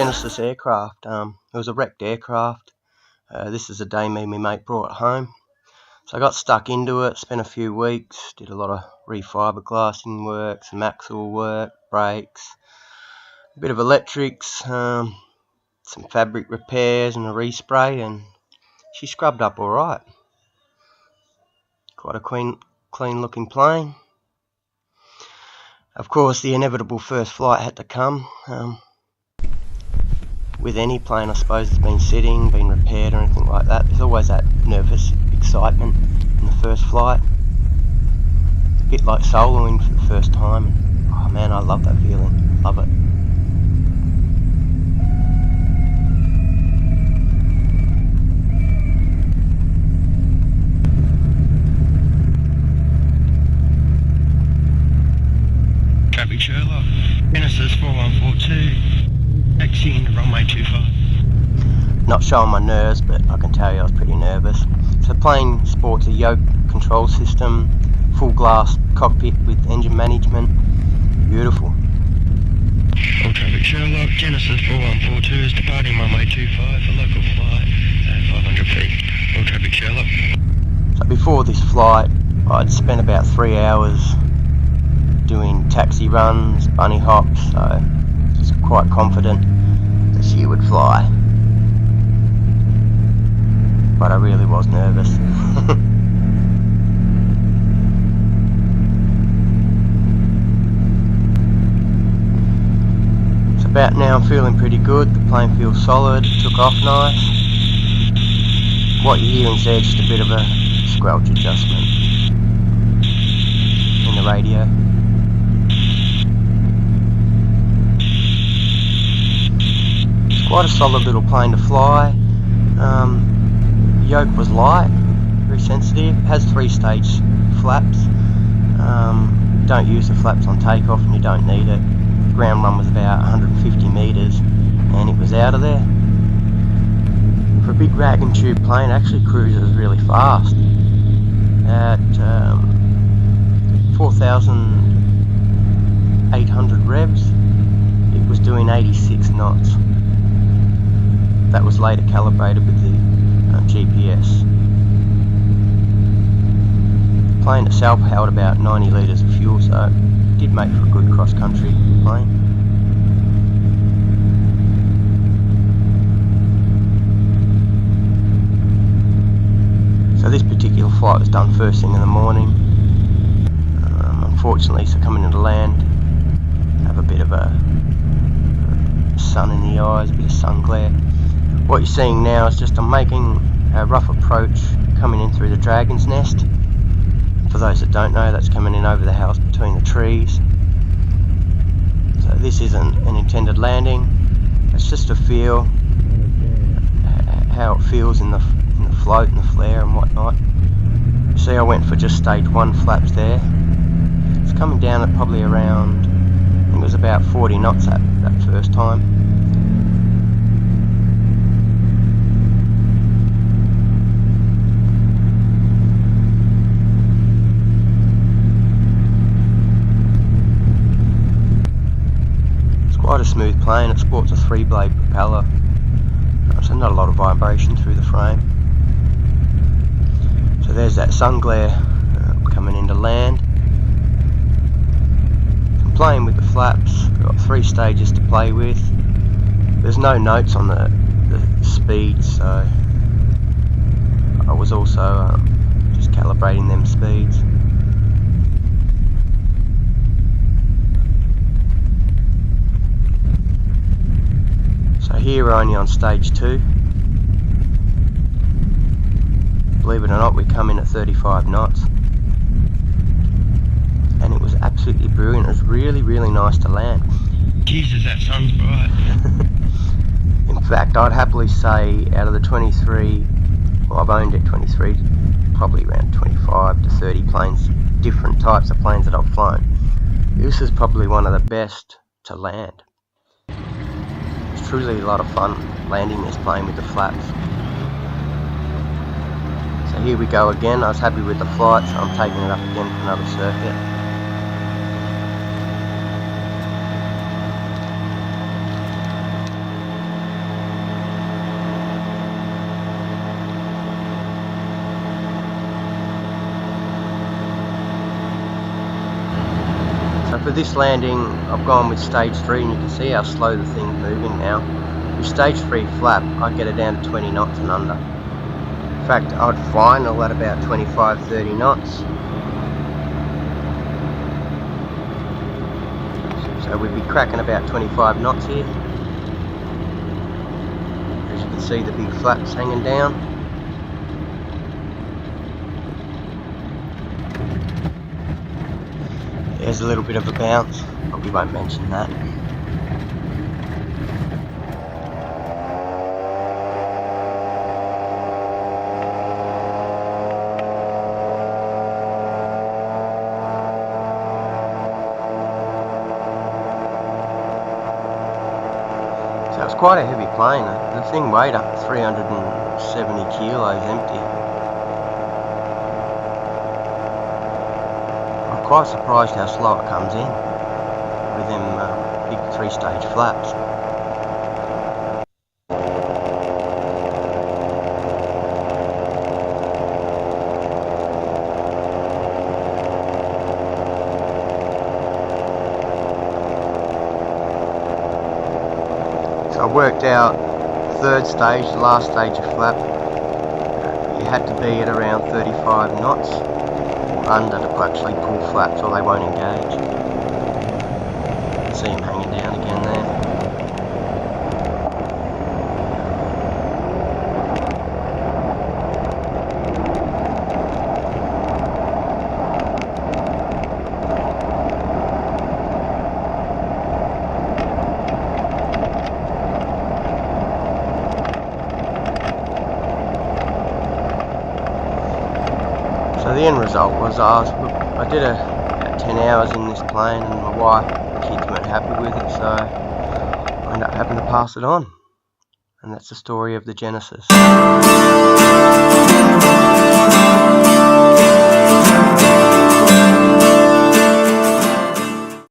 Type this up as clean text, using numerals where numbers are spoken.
Genesis aircraft. It was a wrecked aircraft. This is the day me and my mate brought it home. So I got stuck into it, spent a few weeks, did a lot of refiberglassing work, some axle work, brakes, a bit of electrics, some fabric repairs and a respray, and she scrubbed up alright. Quite a clean looking plane. Of course, the inevitable first flight had to come. With any plane, I suppose, that's been sitting, been repaired or anything like that, there's always that nervous excitement in the first flight. It's a bit like soloing for the first time. Oh man, I love that feeling. Love it. Traffic Sherlock, Genesis 4142, taxiing to runway 25. Not showing my nerves, but I can tell you I was pretty nervous. So the plane sports a yoke control system, full glass cockpit with engine management. Beautiful. All traffic Sherlock, Genesis 4142 is departing runway 25 for local flight at 500 feet. All traffic Sherlock. So before this flight, I'd spent about 3 hours doing taxi runs, bunny hops, so I was quite confident that she would fly. But I really was nervous. So about now I'm feeling pretty good, the plane feels solid, took off nice. What you're hearing there is just a bit of a squelch adjustment in the radio. Quite a solid little plane to fly. The yoke was light, very sensitive. It has 3-stage flaps. Don't use the flaps on takeoff and you don't need it. The ground run was about 150 metres and it was out of there. For a big rag and tube plane, it actually cruises really fast. At 4,800 revs, it was doing 86 knots. That was later calibrated with the GPS. The plane itself held about 90 litres of fuel, so it did make for a good cross-country plane. So this particular flight was done first thing in the morning. Unfortunately, so coming into land, have a bit of a sun in the eyes, a bit of sun glare. What you're seeing now is just I'm making a rough approach coming in through the Dragon's Nest. For those that don't know, that's coming in over the house between the trees. So this isn't an intended landing, it's just to feel how it feels in the float and the flare and whatnot. You see I went for just stage 1 flaps there. It's coming down at probably around, I think it was about 40 knots that first time. Quite a smooth plane, it sports a 3-blade propeller, so not a lot of vibration through the frame. So there's that sun glare coming into land. I'm playing with the flaps, got 3 stages to play with. There's no notes on the speed, so I was also just calibrating them speeds. So here we're only on stage 2. Believe it or not, we come in at 35 knots. And it was absolutely brilliant. It was really, really nice to land. Jesus, that sun's bright. In fact, I'd happily say out of the 23, well, I've owned it 23, probably around 25 to 30 planes, different types of planes that I've flown. This is probably one of the best to land. It's truly a lot of fun landing this plane with the flaps. So here we go again. I was happy with the flight, so I'm taking it up again for another circuit. For this landing, I've gone with stage 3, and you can see how slow the thing's moving now. With stage 3 flap, I get it down to 20 knots and under. In fact, I'd final at about 25-30 knots. So we'd be cracking about 25 knots here. As you can see, the big flaps hanging down. There's a little bit of a bounce, but we won't mention that. So it's quite a heavy plane. The thing weighed up to 370 kilos empty. I'm quite surprised how slow it comes in with them big 3-stage flaps. So I worked out 3rd stage, the last stage of flap, you had to be at around 35 knots or under to actually pull flaps, or they won't engage. You can see them hanging down again there. So the end result was I did about 10 hours in this plane, and my wife and kids weren't happy with it, so I ended up having to pass it on. And that's the story of the Genesis.